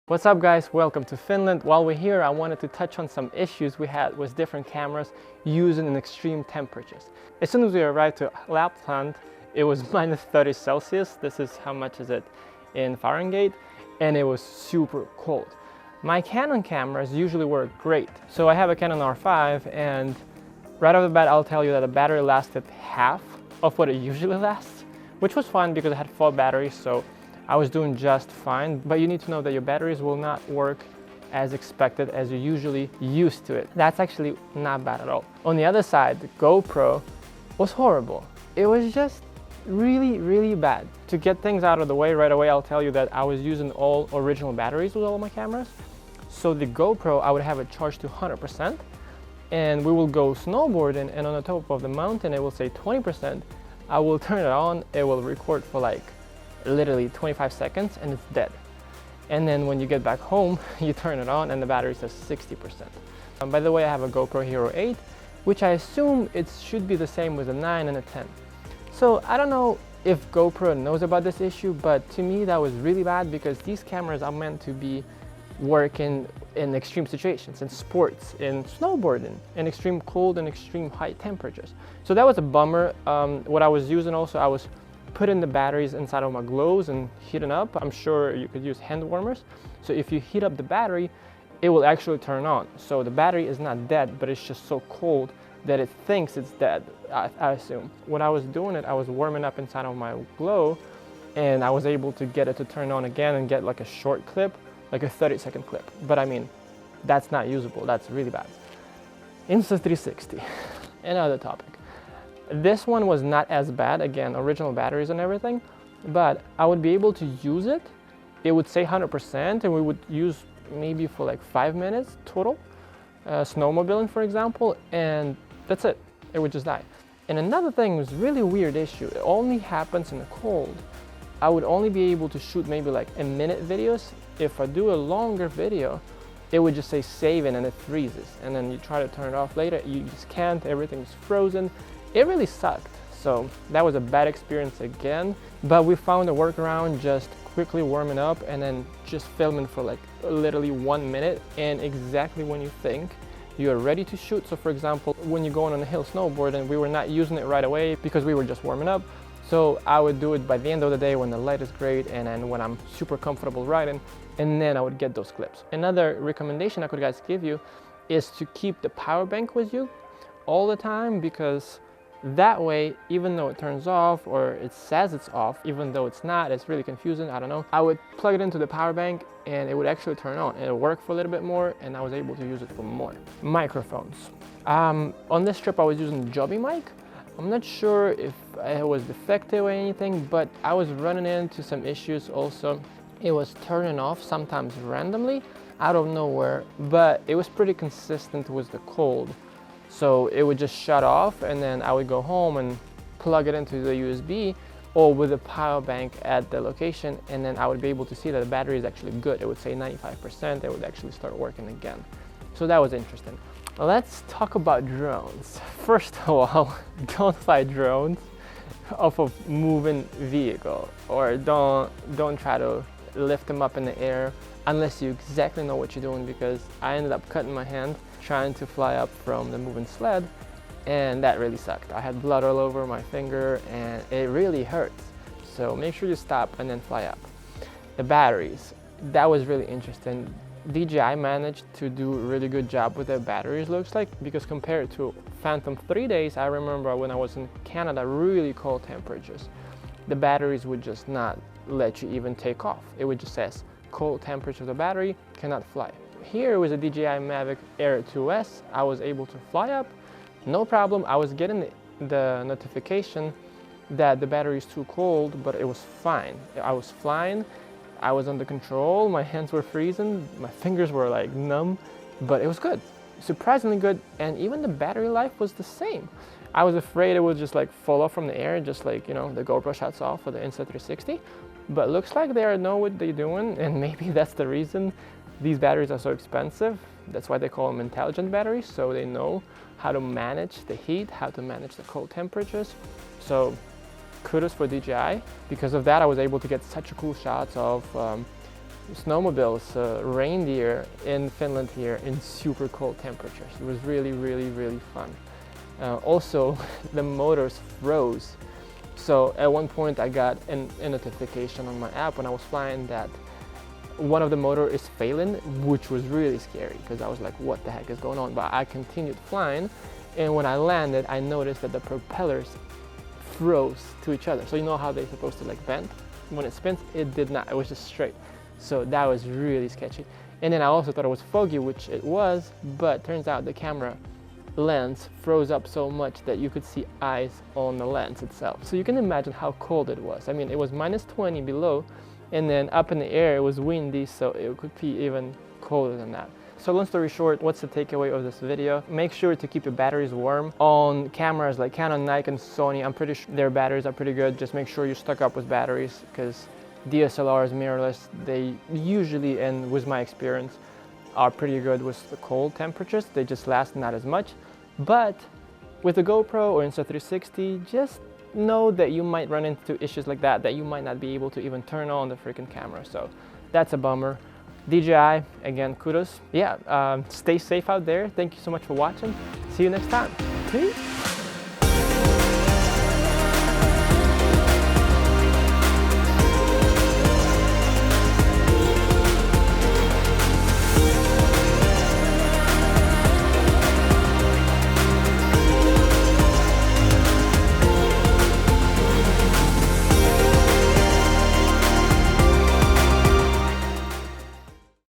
What's up guys, welcome to Finland. While we're here, I wanted to touch on some issues we had with different cameras using in extreme temperatures. As soon as we arrived to Lapland, it was minus 30 Celsius. This is how much is it in Fahrenheit, and it was super cold. My Canon cameras usually work great. So I have a Canon R5, and right off the bat I'll tell you that the battery lasted half of what it usually lasts, which was fine because I had full battery, so I was doing just fine. But you need to know that your batteries will not work as expected as you're usually used to it. That's actually not bad at all. On the other side, the GoPro was horrible. It was just really bad. To get things out of the way right away, I'll tell you that I was using all original batteries with all my cameras. So the GoPro, I would have it charged to 100%, and we will go snowboarding, and on the top of the mountain it will say 20%. I will turn it on, it will record for like literally 25 seconds and it's dead. And then when you get back home, you turn it on and the battery says 60%. By the way, I have a GoPro Hero 8, which I assume it should be the same with a 9 and a 10. So I don't know if GoPro knows about this issue, but to me that was really bad because these cameras are meant to be working in extreme situations, in sports, in snowboarding, in extreme cold and extreme high temperatures. So that was a bummer. What I was using also, I was putting the batteries inside of my gloves and heating up. I'm sure you could use hand warmers. So if you heat up the battery, it will actually turn on. So the battery is not dead, but it's just so cold that it thinks it's dead, I assume. When I was doing it, I was warming up inside of my glow, and I was able to get it to turn on again and get like a short clip, like a 30-second clip. But I mean, that's not usable, that's really bad. Insta360, another topic. This one was not as bad, again, original batteries and everything, but I would be able to use it. It would say 100%, and we would use maybe for like 5 minutes total, snowmobiling for example, and that's it. It would just die. And another thing was really weird issue. It only happens in the cold. I would only be able to shoot maybe like a minute videos. If I do a longer video, it would just say saving and it freezes. And then you try to turn it off later, you just can't, everything's frozen. It really sucked. So that was a bad experience again, but we found a workaround, just quickly warming up and then just filming for like literally 1 minute, and exactly when you think you're ready to shoot. So for example, when you're going on a hill snowboard, and we were not using it right away because we were just warming up. So I would do it by the end of the day when the light is great and then when I'm super comfortable riding, and then I would get those clips. Another recommendation I could guys give you is to keep the power bank with you all the time, because that way, even though it turns off or it says it's off, even though it's not, it's really confusing, I don't know. I would plug it into the power bank and it would actually turn on. It'll work for a little bit more and I was able to use it for more. Microphones. On this trip I was using Joby mic. I'm not sure if it was defective or anything, but I was running into some issues also. It was turning off sometimes randomly, out of nowhere, but it was pretty consistent with the cold. So it would just shut off, and then I would go home and plug it into the USB or with a power bank at the location, and then I would be able to see that the battery is actually good. It would say 95%, it would actually start working again. So that was interesting. Let's talk about drones. First of all, don't fly drones off of moving vehicle, or don't try to lift them up in the air unless you exactly know what you're doing, because I ended up cutting my hand trying to fly up from the moving sled, and that really sucked. I had blood all over my finger and it really hurts. So make sure you stop and then fly up. The batteries, that was really interesting. DJI managed to do a really good job with their batteries, looks like, because compared to Phantom 3 days, I remember when I was in Canada, really cold temperatures, the batteries would just not let you even take off. It would just says cold temperature of the battery, cannot fly. Here with the DJI Mavic Air 2S, I was able to fly up, no problem. I was getting the notification that the battery is too cold, but it was fine. I was flying, I was under control, my hands were freezing, my fingers were like numb, but it was good, surprisingly good, and even the battery life was the same. I was afraid it would just like fall off from the air, just like, you know, the GoPro shuts off for the Insta360, but looks like they know what they're doing, and maybe that's the reason these batteries are so expensive. That's why they call them intelligent batteries, so they know how to manage the heat, how to manage the cold temperatures. So kudos for DJI. Because of that, I was able to get such a cool shots of snowmobiles, reindeer in Finland here in super cold temperatures. It was really, really, really fun. Also, the motors froze. So at one point I got a notification on my app when I was flying that one of the motor is failing, which was really scary because I was like, what the heck is going on? But I continued flying, and when I landed, I noticed that the propellers froze to each other. So you know how they're supposed to like bend? When it spins, it did not, it was just straight. So that was really sketchy. And then I also thought it was foggy, which it was, but turns out the camera lens froze up so much that you could see eyes on the lens itself. So you can imagine how cold it was. I mean, it was -20 below, and then up in the air it was windy, so it could be even colder than that. So long story short, what's the takeaway of this video? Make sure to keep your batteries warm. On cameras like Canon, Nikon, Sony, I'm pretty sure their batteries are pretty good. Just make sure you stock up with batteries, because DSLRs, mirrorless, they usually, and with my experience, are pretty good with the cold temperatures. They just last not as much. But with the GoPro or Insta360, just know that you might run into issues like that you might not be able to even turn on the freaking camera. So that's a bummer. DJI, again, kudos. Yeah, stay safe out there. Thank you so much for watching. See you next time. Peace.